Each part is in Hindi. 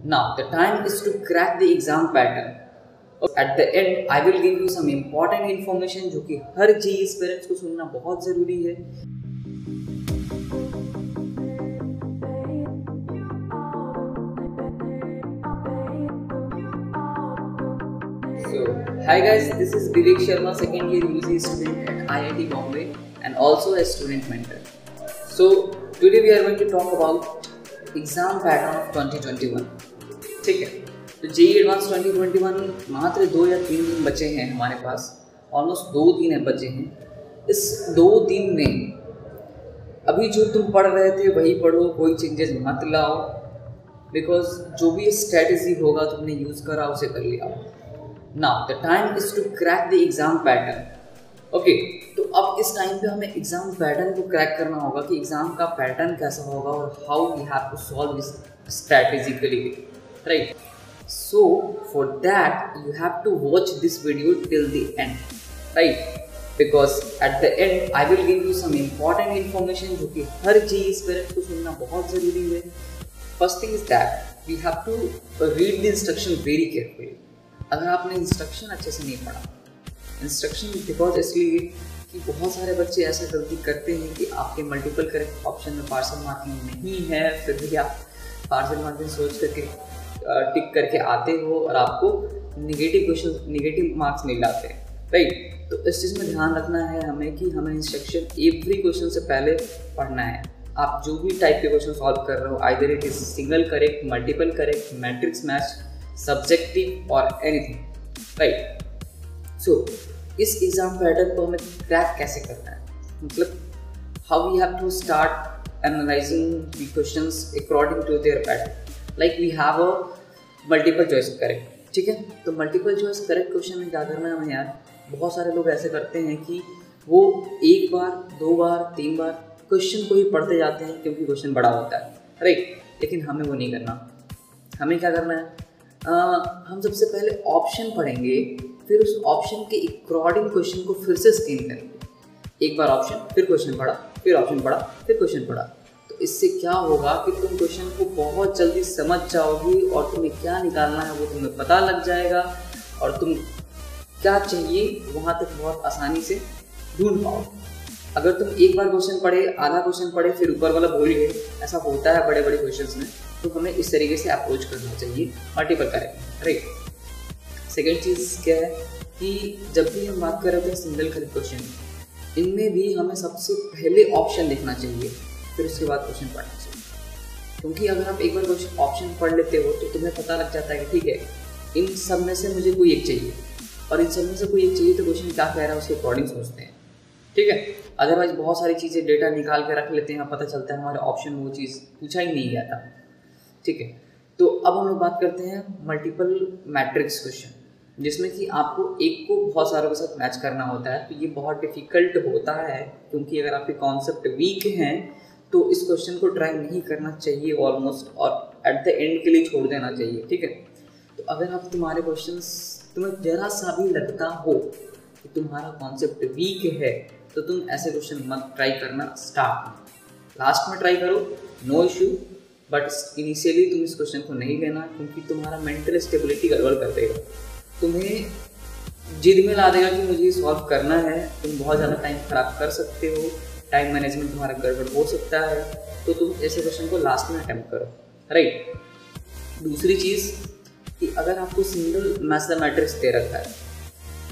Now, the time is to crack the exam pattern. At the end, I will give you some important information जो कि हर GS पेरेंट्स को सुनना बहुत ज़रूरी है. So, hi guys, this is Vivek Sharma, second year UG student at IIT Bombay and also a student mentor. So, today we are going to talk about exam pattern of 2021. ठीक है, तो JEE एडवांस 2021 मात्र 2 या 3 दिन बचे हैं हमारे पास, ऑलमोस्ट 2 दिन बचे हैं. इस 2 दिन में अभी जो तुम पढ़ रहे थे वही पढ़ो, कोई चेंजेस मत लाओ, बिकॉज जो भी स्ट्रेटजी होगा तुमने यूज़ करा उसे कर लिया. Now the time is to crack the exam pattern. Okay, तो अब इस टाइम पे हमें एग्ज़ाम पैटर्न को क्रैक करना होगा कि एग्ज़ाम का पैटर्न कैसा होगा और how we have to solve this strategically, right? So for that you have to watch this video till the end, right? Because at the end I will give you some important information जो कि हर GS पेरेंट्स को सुनना बहुत ज़रूरी है. First thing is that we have to read the instruction very carefully. अगर आपने इंस्ट्रक्शन अच्छे से नहीं पढ़ा, इंस्ट्रक्शन बिकॉज इसलिए कि बहुत सारे बच्चे ऐसा गलती करते हैं कि आपके मल्टीपल करेक्ट ऑप्शन में पार्सल मार्किंग नहीं है, फिर भी आप पार्सल मार्किंग सोच करके टिक करके आते हो और आपको नेगेटिव मार्क्स मिल जाते हैं, राइट? तो इस चीज़ में ध्यान रखना है हमें कि हमें इंस्ट्रक्शन एवरी क्वेश्चन से पहले पढ़ना है. आप जो भी टाइप के क्वेश्चन सॉल्व कर रहे हो, either it is single correct, multiple correct, matrix match, subjective और एनीथिंग, राइट? सो इस एग्ज़ाम पैटर्न को हमें क्रैक कैसे करना है, मतलब how we have to start analysing the questions according to their pattern. Like we have a multiple choice correct, ठीक है? तो मल्टीपल चॉइस करेक्ट क्वेश्चन में क्या करना है हमें यार, बहुत सारे लोग ऐसे करते हैं कि वो 1 बार 2 बार 3 बार क्वेश्चन को ही पढ़ते जाते हैं क्योंकि क्वेश्चन बड़ा होता है, राइट? लेकिन हमें वो नहीं करना. हमें क्या करना है, हम सबसे पहले ऑप्शन पढ़ेंगे, फिर उस ऑप्शन के अकॉर्डिंग क्वेश्चन को फिर से स्कैन करेंगे. एक बार ऑप्शन, फिर क्वेश्चन पढ़ा, फिर ऑप्शन पढ़ा, फिर क्वेश्चन पढ़ा. इससे क्या होगा कि तुम क्वेश्चन को बहुत जल्दी समझ जाओगी और तुम्हें क्या निकालना है वो तुम्हें पता लग जाएगा और तुम क्या चाहिए वहाँ तक बहुत आसानी से ढूंढ पाओगे. अगर तुम एक बार क्वेश्चन पढ़े, आधा क्वेश्चन पढ़े, फिर ऊपर वाला भूल गए, ऐसा होता है बड़े बड़े क्वेश्चन में, तो हमें इस तरीके से अप्रोच करना चाहिए मल्टीपल करेक्ट, राइट? सेकेंड चीज़ क्या है कि जब भी हम बात कर रहे थे सिंगल करेक्ट क्वेश्चन, इनमें भी हमें सबसे पहले ऑप्शन लिखना चाहिए, फिर उसके बाद क्वेश्चन पढ़ना चाहिए. क्योंकि अगर आप एक बार क्वेश्चन ऑप्शन पढ़ लेते हो तो तुम्हें पता लग जाता है कि ठीक है, इन सब में से मुझे कोई एक चाहिए, और इन सब में से कोई एक चाहिए तो क्वेश्चन क्या कह रहा है उसके अकॉर्डिंग सोचते हैं, ठीक है? अदरवाइज बहुत सारी चीज़ें डेटा निकाल के रख लेते हैं, पता चलता है हमारे ऑप्शन में वो चीज़ पूछा ही नहीं गया था, ठीक है? तो अब हम लोग बात करते हैं मल्टीपल मैट्रिक्स क्वेश्चन, जिसमें कि आपको एक को बहुत सारों के साथ मैच करना होता है. तो ये बहुत डिफ़िकल्ट होता है क्योंकि अगर आपके कॉन्सेप्ट वीक हैं तो इस क्वेश्चन को ट्राई नहीं करना चाहिए ऑलमोस्ट, और एट द एंड के लिए छोड़ देना चाहिए, ठीक है? तो अगर आप तुम्हारे क्वेश्चंस तुम्हें ज़रा सा भी लगता हो कि तुम्हारा कॉन्सेप्ट वीक है तो तुम ऐसे क्वेश्चन मत ट्राई करना. स्टार्ट में, लास्ट में ट्राई करो, नो इशू, बट इनिशियली तुम इस क्वेश्चन को नहीं लेना क्योंकि तुम्हारा मेंटल स्टेबिलिटी गड़बड़ कर देगा, तुम्हें जिद में ला देगा कि मुझे सॉल्व करना है. तुम बहुत ज़्यादा टाइम खराब कर सकते हो, टाइम मैनेजमेंट तुम्हारा गड़बड़ हो सकता है, तो तुम ऐसे क्वेश्चन को लास्ट में अटेम्प्ट करो, राइट? दूसरी चीज़ कि अगर आपको सिंगल मैथमेटिक्स दे रखा है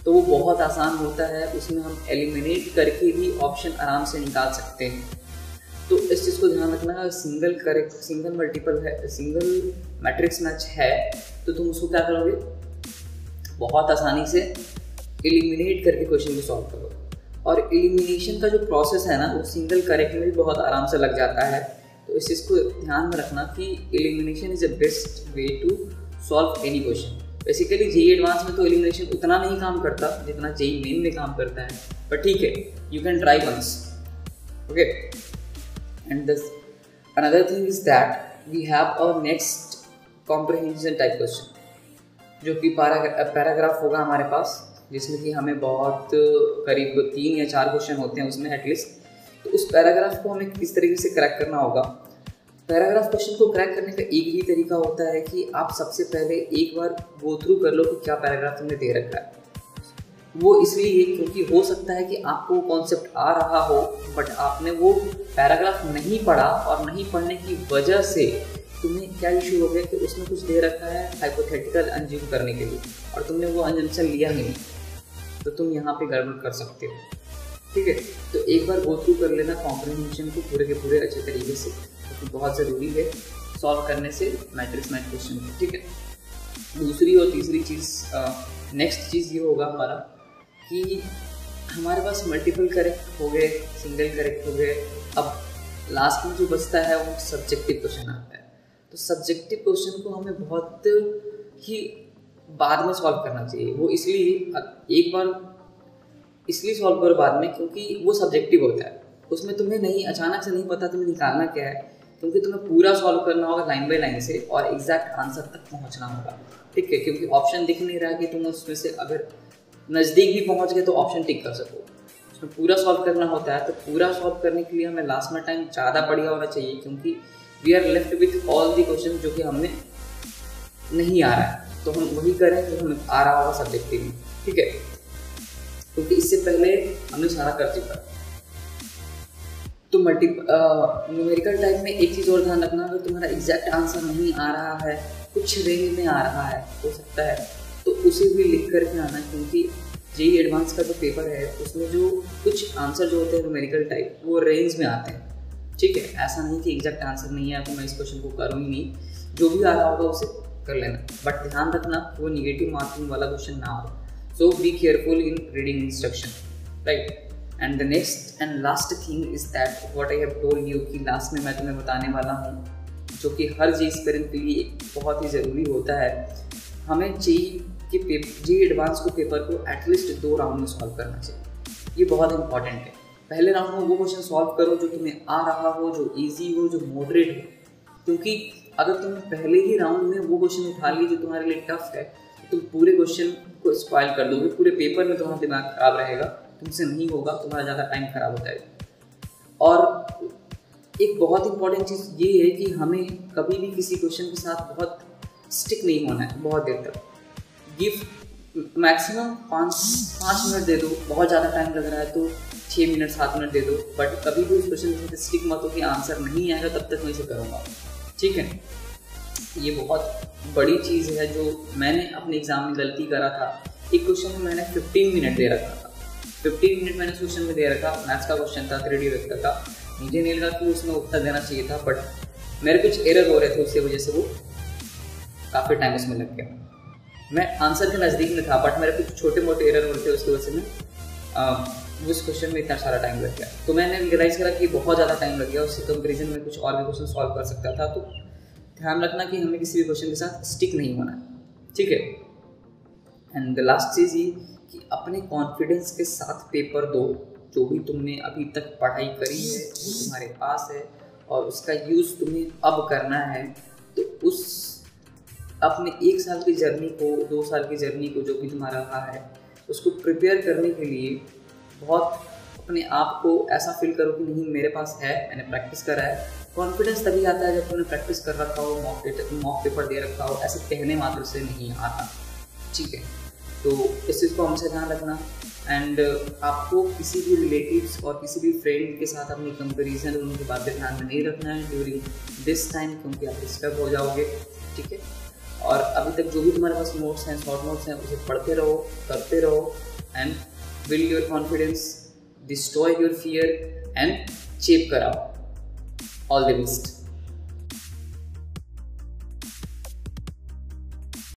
तो वो बहुत आसान होता है, उसमें हम एलिमिनेट करके भी ऑप्शन आराम से निकाल सकते हैं. तो इस चीज़ को ध्यान रखना, सिंगल करेक्ट, सिंगल मल्टीपल है, सिंगल मैट्रिक्स मैच है तो तुम उसको क्या करोगे, बहुत आसानी से एलिमिनेट करके क्वेश्चन को सॉल्व करो. और एलिमिनेशन का जो प्रोसेस है ना वो सिंगल करेक्ट में भी बहुत आराम से लग जाता है. तो इस चीज़ को ध्यान में रखना कि elimination is the best way to solve any question. Basically JEE advance में तो एलिमिनेशन उतना नहीं काम करता जितना JEE मेन में काम करता है, बट ठीक है, you can try once, okay? And this another thing is that we have our next comprehension type question, जो कि पैराग्राफ होगा हमारे पास, जिसमें कि हमें बहुत करीब 3 या 4 क्वेश्चन होते हैं उसमें एटलीस्ट. तो उस पैराग्राफ को हमें किस तरीके से क्रैक करना होगा, पैराग्राफ क्वेश्चन को क्रैक करने का एक ही तरीका होता है कि आप सबसे पहले एक बार गो थ्रू कर लो कि क्या पैराग्राफ तुमने दे रखा है। वो इसलिए क्योंकि हो सकता है कि आपको कॉन्सेप्ट आ रहा हो बट आपने वो पैराग्राफ नहीं पढ़ा, और नहीं पढ़ने की वजह से तुम्हें क्या इशू हो गया कि उसमें कुछ दे रखा है हाइपोथेटिकल अनज्यूम करने के लिए, और तुमने वो अजम्पशन लिया ही नहीं, तो तुम यहाँ पे गड़बड़ कर सकते हो। ठीक है, तो एक बार गो थ्रू कर लेना कॉम्प्रिहेंशन को पूरे के पूरे अच्छे तरीके से, क्योंकि तो बहुत ज़रूरी है सॉल्व करने से मैट्रिक्स मैथ क्वेश्चन को। ठीक है, दूसरी और तीसरी चीज़, नेक्स्ट चीज़ ये होगा हमारा कि हमारे पास मल्टीपल करेक्ट हो गए, सिंगल करेक्ट हो गए, अब लास्ट में जो बचता है वो सब्जेक्टिव क्वेश्चन आता है। तो सब्जेक्टिव क्वेश्चन को हमें बहुत ही बाद में सॉल्व करना चाहिए। वो इसलिए एक बार इसलिए सॉल्व करो बाद में क्योंकि वो सब्जेक्टिव होता है, उसमें तुम्हें नहीं अचानक से नहीं पता तुम्हें निकालना क्या है, क्योंकि तुम्हें पूरा सॉल्व करना होगा लाइन बाय लाइन से और एग्जैक्ट आंसर तक पहुंचना होगा। ठीक है, क्योंकि ऑप्शन दिख नहीं रहा कि तुम उसमें से अगर नज़दीक भी पहुंच गए तो ऑप्शन टिक कर सको। उसमें पूरा सॉल्व करना होता है, तो पूरा सॉल्व करने के लिए हमें लास्ट में टाइम ज़्यादा बढ़िया होना चाहिए, क्योंकि we are left with all the question जो कि हमें नहीं आ रहा है, तो हम वही करें जो हमें आ रहा होगा सब्जेक्टिवली। ठीक है, क्योंकि इससे पहले हमने सारा कर चुका। तो न्यूमेरिकल टाइप में एक चीज़ और ध्यान रखना, अगर तुम्हारा एग्जैक्ट आंसर नहीं आ रहा है, कुछ रेंज में आ रहा है हो सकता है, तो उसे भी लिख करके आना, क्योंकि जेईई एडवांस का जो पेपर है उसमें जो कुछ आंसर जो होते हैं न्यूमेरिकल टाइप वो रेंज में आते हैं। ठीक है, ऐसा नहीं कि एग्जैक्ट आंसर नहीं है तो मैं इस क्वेश्चन को करूँ ही नहीं, जो भी आ रहा होगा उसे कर लेना, बट ध्यान रखना वो निगेटिव मार्किंग वाला क्वेश्चन ना हो। So be careful in reading instruction, right? And the next and last thing is that what I have told you कि लास्ट में मैं तुम्हें बताने वाला हूँ, जो कि हर जेईई एस्पिरेंट के लिए बहुत ही ज़रूरी होता है। हमें जेईई एडवांस को पेपर को एटलीस्ट 2 राउंड में सॉल्व करना चाहिए। ये बहुत इंपॉर्टेंट है। पहले राउंड में वो क्वेश्चन सॉल्व करो जो तुम्हें आ रहा हो, जो ईजी हो, जो मॉडरेट हो, क्योंकि अगर तुमने पहले ही राउंड में वो क्वेश्चन उठा ली जो तुम्हारे लिए टफ है, तुम पूरे क्वेश्चन को स्पॉइल कर दोगे, पूरे पेपर में तुम्हारा दिमाग खराब रहेगा, तुमसे नहीं होगा, तुम्हारा ज़्यादा टाइम खराब हो जाएगा। और एक बहुत इंपॉर्टेंट चीज़ ये है कि हमें कभी भी किसी क्वेश्चन के साथ बहुत स्टिक नहीं होना है बहुत देर तक। गिव मैक्सिमम 5 मिनट दे दो, बहुत ज़्यादा टाइम लग रहा है तो 6 मिनट 7 मिनट दे दो, बट कभी भी उस क्वेश्चन के साथ स्टिक मत हो कि आंसर नहीं आएगा तब तक मैं इसे करूँगा। ठीक है, ये बहुत बड़ी चीज़ है जो मैंने अपने एग्जाम में गलती करा था। एक क्वेश्चन में मैंने 15 मिनट दे रखा था, 15 मिनट मैंने क्वेश्चन में दे रखा, मैथ्स का क्वेश्चन था, 3D वेक्टर का। मुझे नहीं लगा कि उसमें उत्तर देना चाहिए था, बट मेरे कुछ एरर हो रहे थे, उसकी वजह से वो काफ़ी टाइम उसमें लग गया। मैं आंसर के नज़दीक में था बट मेरे कुछ छोटे मोटे एरर हो रहे थे, उसकी वजह से मैं उस क्वेश्चन में इतना सारा टाइम लग गया। तो मैंने रियलाइज़ करा कि बहुत ज़्यादा टाइम लग गया, उससे कंपेरिजन में कुछ और भी क्वेश्चन सॉल्व कर सकता था। तो ध्यान रखना कि हमें किसी भी क्वेश्चन के साथ स्टिक नहीं होना है। ठीक है, एंड द लास्ट चीज़ ये कि अपने कॉन्फिडेंस के साथ पेपर दो। जो भी तुमने अभी तक पढ़ाई करी है वो तुम्हारे पास है और उसका यूज़ तुम्हें अब करना है। तो उस अपने 1 साल की जर्नी को, 2 साल की जर्नी को, जो भी तुम्हारा रहा है, उसको प्रिपेयर करने के लिए बहुत अपने आप को ऐसा फील करो कि नहीं मेरे पास है, मैंने प्रैक्टिस करा है। कॉन्फिडेंस तभी आता है जब तुमने प्रैक्टिस कर रखा हो, मॉक पेपर दे रखा हो, ऐसे कहने मात्र से नहीं आता। ठीक है, तो इस चीज़ को हमसे ध्यान रखना। एंड आपको किसी भी रिलेटिव्स और किसी भी फ्रेंड के साथ अपनी कंपेरिजन, उनकी बातें ध्यान में नहीं रखना है ड्यूरिंग दिस टाइम, क्योंकि आप डिस्टर्ब हो जाओगे। ठीक है, और अभी तक जो भी तुम्हारे पास नोट्स हैं, शॉर्ट नोट्स हैं, उसे पढ़ते रहो, करते रहो and build your confidence, destroy your fear and shape karao. All the best.